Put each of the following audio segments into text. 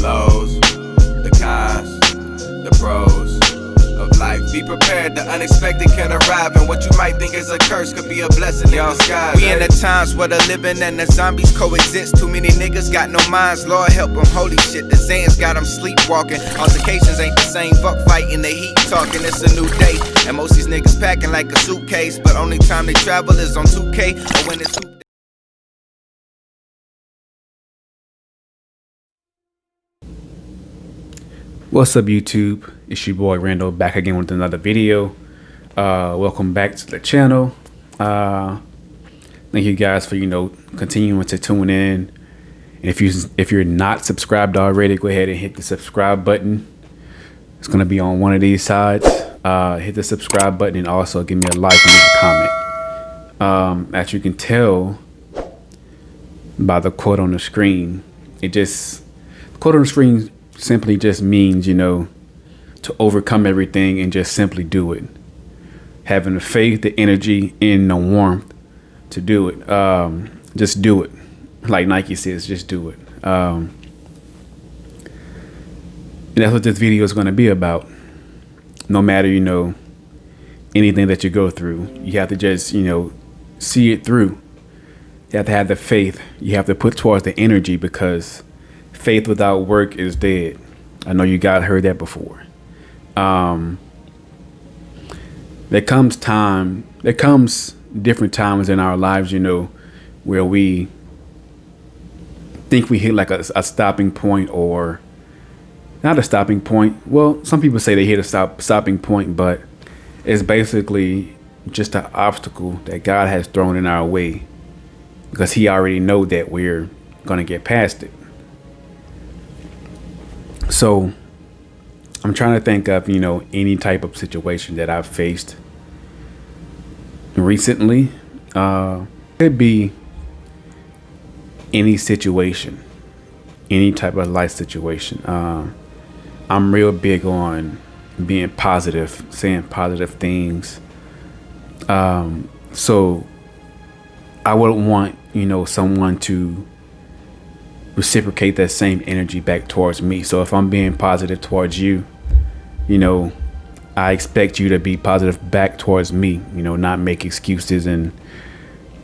lows, the cons, the pros of life. Be prepared, the unexpected can arrive, and what you might think is a curse could be a blessing in disguise. We in the times where the living and the zombies coexist. Too many niggas got no minds, Lord help them. Holy shit, the Zans got them sleepwalking. Altercations ain't the same, fuck fighting, the heat talking. It's a new day, and most these niggas packing like a suitcase, but only time they travel is on 2K or when it's hoop. What's up, YouTube? It's your boy Randall back again with another video. Welcome back to the channel. Thank you guys for continuing to tune in. And if you're not subscribed already, go ahead and hit the subscribe button. It's gonna be on one of these sides. Hit the subscribe button and also give me a like and leave a comment. As you can tell by the quote on the screen, the quote on the screen simply just means, to overcome everything and just simply do it. Having the faith, the energy, and the warmth to do it. Just do it. Like Nike says, just do it. And that's what this video is going to be about. No matter, anything that you go through, you have to just, see it through. You have to have the faith. You have to put towards the energy, because faith without work is dead. I know you guys heard that before. There comes different times in our lives, where we think we hit like a stopping point, or not a stopping point. Well, some people say they hit a stopping point, but it's basically just an obstacle that God has thrown in our way, because he already know that we're going to get past it. So I'm trying to think of, any type of situation that I've faced recently. Could be any situation, any type of life situation. I'm real big on being positive, saying positive things. So I wouldn't want, someone to reciprocate that same energy back towards me. So if I'm being positive towards you, I expect you to be positive back towards me, not make excuses and,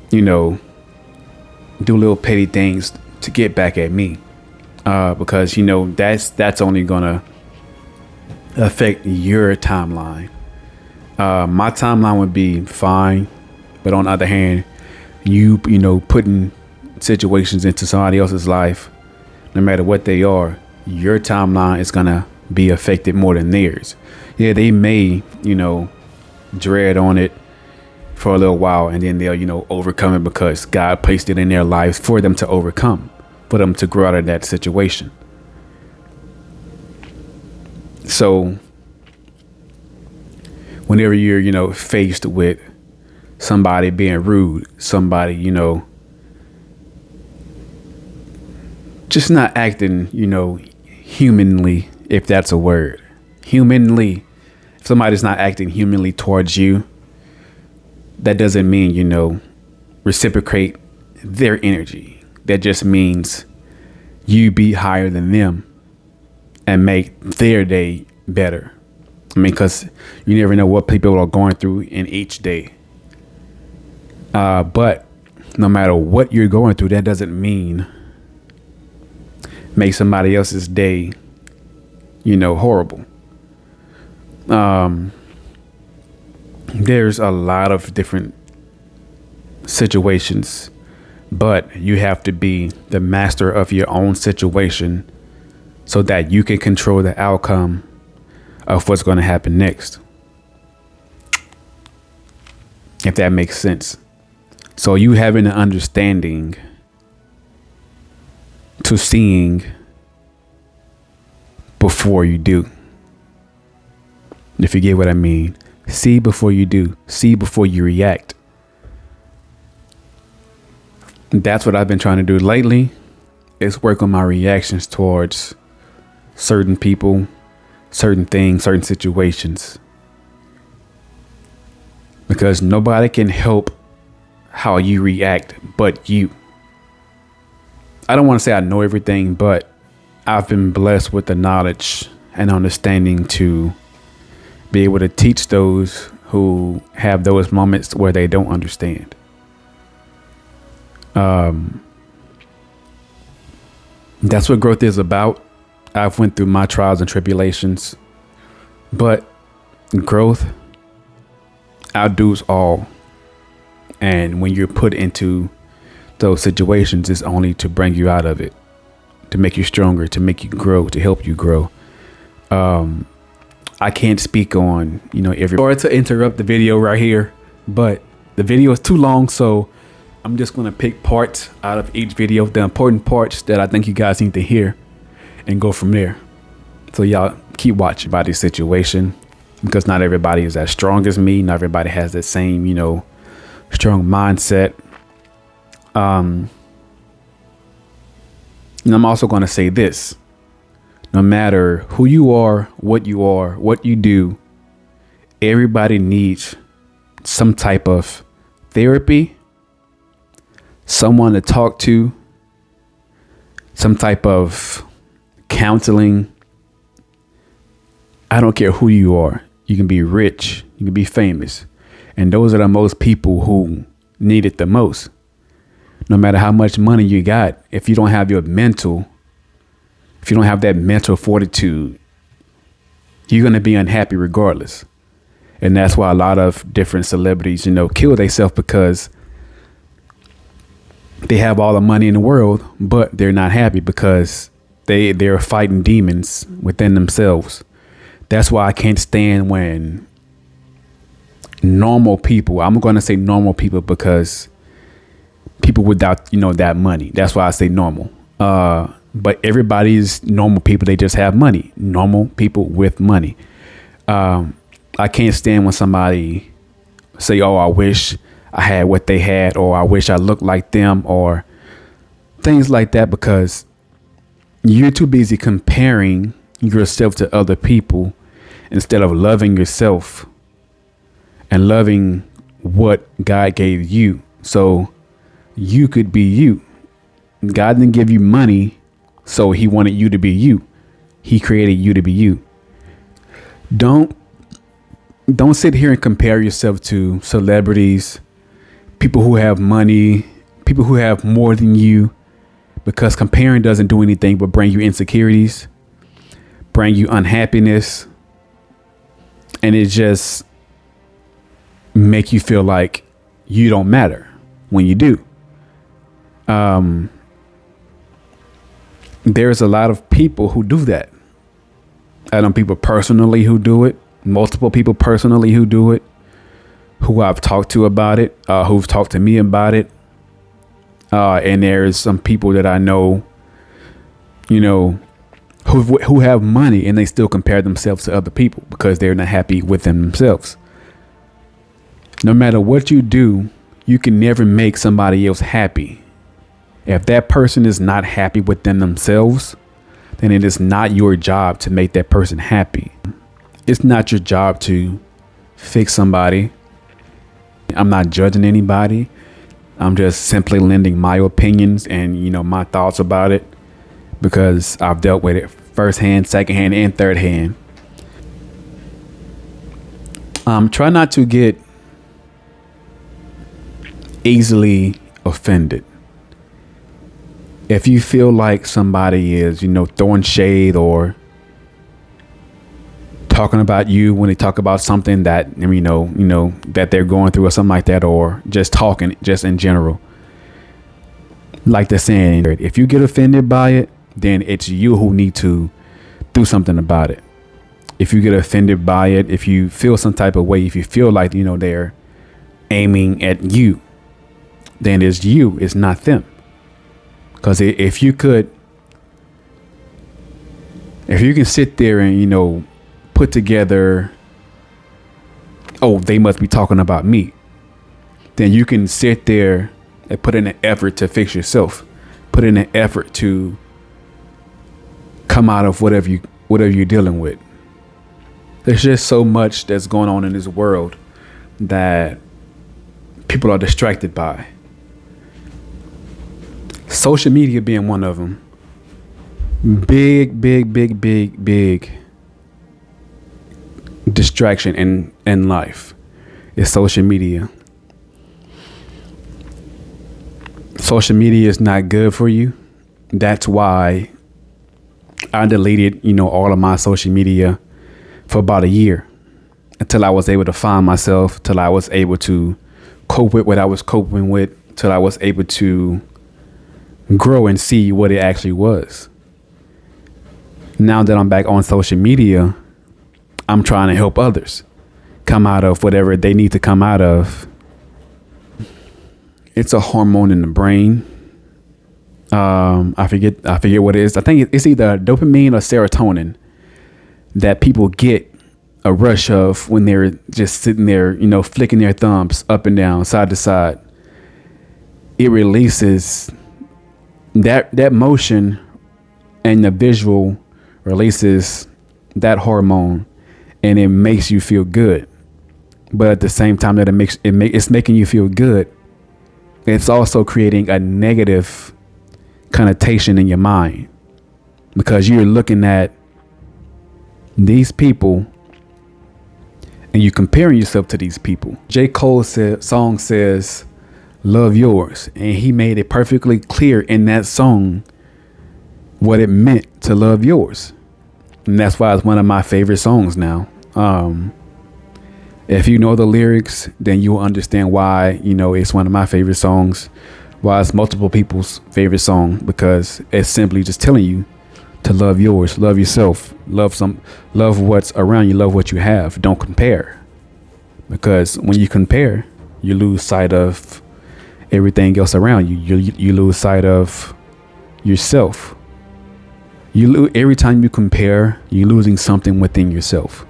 do little petty things to get back at me. Because, that's only gonna affect your timeline. My timeline would be fine, but on the other hand, you putting situations into somebody else's life, no matter what they are, your timeline is gonna be affected more than theirs. Yeah, they may dread on it for a little while, and then they'll overcome it, because God placed it in their lives for them to overcome, for them to grow out of that situation. So whenever you're faced with somebody being rude, somebody just not acting, humanly, if that's a word. Humanly. If somebody's not acting humanly towards you, that doesn't mean, reciprocate their energy. That just means you be higher than them and make their day better. Because you never know what people are going through in each day. But no matter what you're going through, that doesn't mean make somebody else's day, horrible. There's a lot of different situations, but you have to be the master of your own situation so that you can control the outcome of what's going to happen next. If that makes sense. So you having an understanding to seeing before you do. If you get what I mean. See before you do. See before you react. That's what I've been trying to do lately, is work on my reactions towards certain people, certain things, certain situations. Because nobody can help how you react but you. I don't want to say I know everything, but I've been blessed with the knowledge and understanding to be able to teach those who have those moments where they don't understand. That's what growth is about. I've went through my trials and tribulations, but growth outdoes all. And when you're put into those situations, it's only to bring you out of it, to make you stronger, to make you grow, to help you grow. I can't speak on, every. Sorry to interrupt the video right here, but the video is too long, so I'm just going to pick parts out of each video, the important parts that I think you guys need to hear, and go from there. So y'all keep watching about this situation, because not everybody is as strong as me. Not everybody has that same, strong mindset. And I'm also going to say this: no matter who you are, what you do, everybody needs some type of therapy, someone to talk to, some type of counseling. I don't care who you are. You can be rich, you can be famous. And those are the most people who need it the most. No matter how much money you got, if you don't have that mental fortitude, you're going to be unhappy regardless. And that's why a lot of different celebrities, kill themselves, because they have all the money in the world, but they're not happy because they're fighting demons within themselves. That's why I can't stand when normal people, I'm going to say normal people, because people without, that money. That's why I say normal. But everybody's normal people. They just have money. Normal people with money. I can't stand when somebody say, oh, I wish I had what they had, or I wish I looked like them, or things like that, because you're too busy comparing yourself to other people instead of loving yourself and loving what God gave you, so you could be you. God didn't give you money so he wanted you to be you. He created you to be you. Don't sit here and compare yourself to celebrities, people who have money, people who have more than you, because comparing doesn't do anything but bring you insecurities, bring you unhappiness, and it just make you feel like you don't matter when you do. There's a lot of people who do that. I know people personally who do it, multiple people personally who do it, who I've talked to about it, who've talked to me about it. And there's some people that I know, who have money and they still compare themselves to other people because they're not happy with themselves. No matter what you do, you can never make somebody else happy. If that person is not happy within themselves, then it is not your job to make that person happy. It's not your job to fix somebody. I'm not judging anybody. I'm just simply lending my opinions and, my thoughts about it, because I've dealt with it firsthand, secondhand, and third hand. Try not to get easily offended. If you feel like somebody is, throwing shade or talking about you when they talk about something that, that they're going through or something like that, or just talking just in general, like they're saying, if you get offended by it, then it's you who need to do something about it. If you get offended by it, if you feel some type of way, if you feel like, they're aiming at you, then it's you, it's not them. Because if you can sit there and, put together, oh, they must be talking about me, then you can sit there and put in an effort to fix yourself, put in an effort to come out of whatever you're dealing with. There's just so much that's going on in this world that people are distracted by. Social media being one of them. big distraction in life is social media. Social media is not good for you. That's why I deleted, all of my social media for about a year until I was able to find myself, till I was able to cope with what I was coping with, till I was able to grow and see what it actually was. Now that I'm back on social media, I'm trying to help others come out of whatever they need to come out of. It's a hormone in the brain. I forget what it is. I think it's either dopamine or serotonin that people get a rush of when they're just sitting there, flicking their thumbs up and down, side to side. It releases that motion, and the visual releases that hormone, and it makes you feel good. But at the same time that it's making you feel good, it's also creating a negative connotation in your mind, because you're looking at these people and you're comparing yourself to these people. J. Cole's song says, "Love yours." And he made it perfectly clear in that song what it meant to love yours. And that's why it's one of my favorite songs now. If you know the lyrics, then you'll understand why, it's one of my favorite songs, why it's multiple people's favorite song, because it's simply just telling you to love yours, love yourself, love what's around you, love what you have. Don't compare, because when you compare, you lose sight of everything else around you. You lose sight of yourself. Every time you compare, you're losing something within yourself.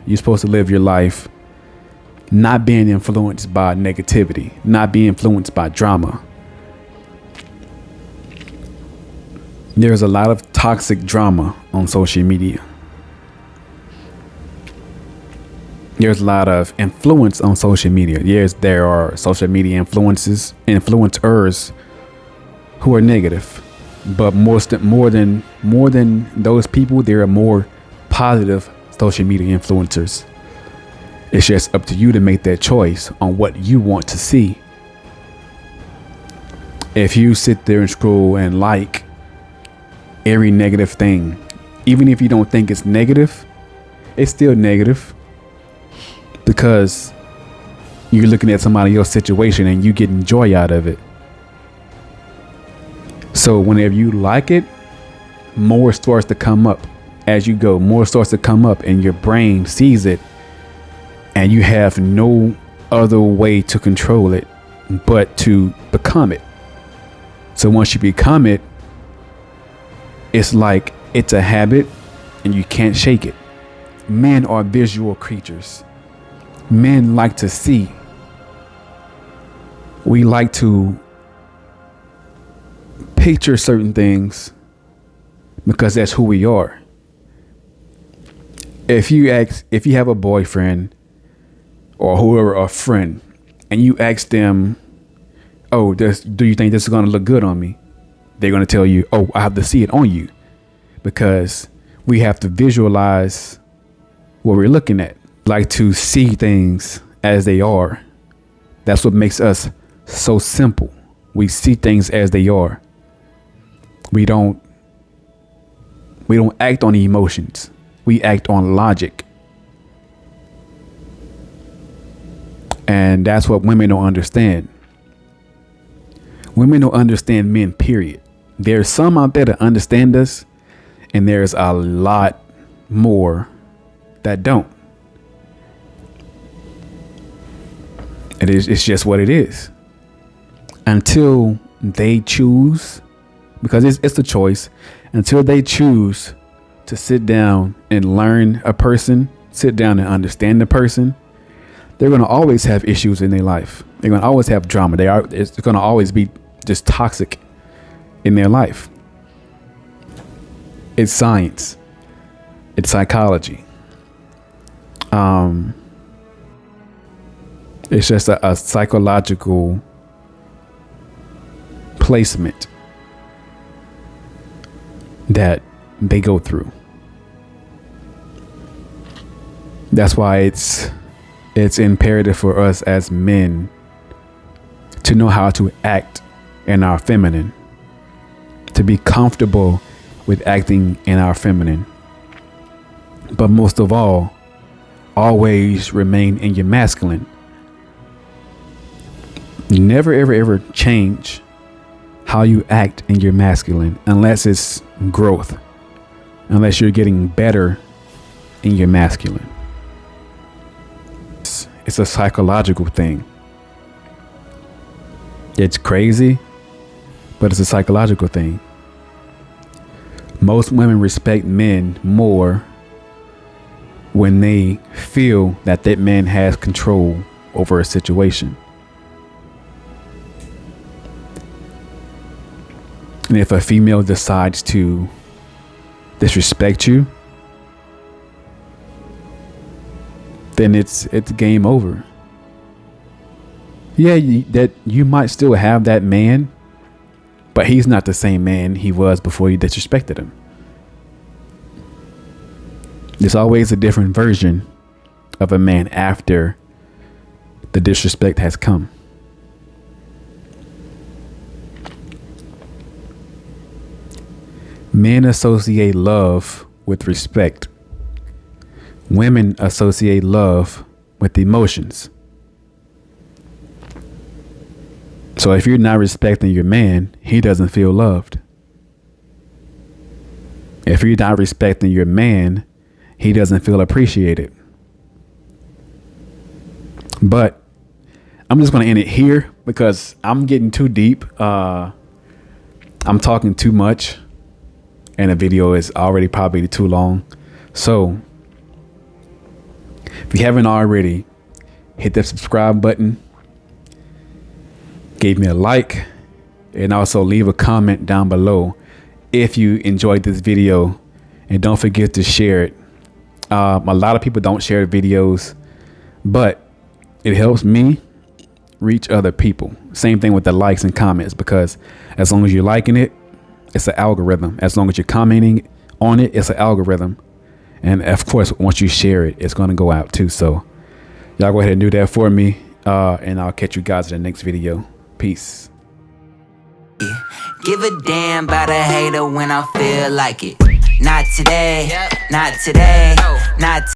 You're supposed to live your life not being influenced by negativity, not being influenced by drama. There's a lot of toxic drama on social media. There's a lot of influence on social media. Yes, there are social media influencers who are negative, but more than those people, there are more positive social media influencers. It's just up to you to make that choice on what you want to see. If you sit there and scroll and like every negative thing, even if you don't think it's negative, it's still negative, because you're looking at somebody else's situation and you getting joy out of it. So whenever you like it, more starts to come up. As you go, more starts to come up, and your brain sees it, and you have no other way to control it but to become it. So once you become it, it's like it's a habit and you can't shake it. Men are visual creatures. Men like to see. We like to picture certain things because that's who we are. If you have a boyfriend or whoever, a friend, and you ask them, "Oh, do you think this is going to look good on me?" They're going to tell you, "Oh, I have to see it on you," because we have to visualize what we're looking at, like to see things as they are. That's what makes us so simple. We see things as they are. We don't act on emotions. We act on logic. And that's what women don't understand. Women don't understand men, period. There's some out there that understand us, and there's a lot more that don't. It's just what it is. Until they choose, because it's a choice, until they choose to sit down and learn a person, sit down and understand the person, they're going to always have issues in their life. They're going to always have drama. It's going to always be just toxic in their life. It's science. It's psychology. It's just a psychological placement that they go through. That's why it's imperative for us as men to know how to act in our feminine, to be comfortable with acting in our feminine. But most of all, always remain in your masculine. Never, ever, ever change how you act in your masculine unless it's growth, unless you're getting better in your masculine. It's a psychological thing. It's crazy, but it's a psychological thing. Most women respect men more when they feel that that man has control over a situation. And if a female decides to disrespect you, then it's game over. Yeah, you might still have that man, but he's not the same man he was before you disrespected him. There's always a different version of a man after the disrespect has come. Men associate love with respect. Women associate love with emotions. So if you're not respecting your man, he doesn't feel loved. If you're not respecting your man, he doesn't feel appreciated. But I'm just going to end it here because I'm getting too deep. I'm talking too much and the video is already probably too long. So if you haven't already, hit that subscribe button, give me a like, and also leave a comment down below if you enjoyed this video, and don't forget to share it. A lot of people don't share videos, but it helps me reach other people. Same thing with the likes and comments, because as long as you're liking it, it's an algorithm. As long as you're commenting on it, it's an algorithm. And of course, once you share it, it's going to go out too. So y'all go ahead and do that for me. And I'll catch you guys in the next video. Peace. Give a damn about a hater when I feel like it. Not today, not today, not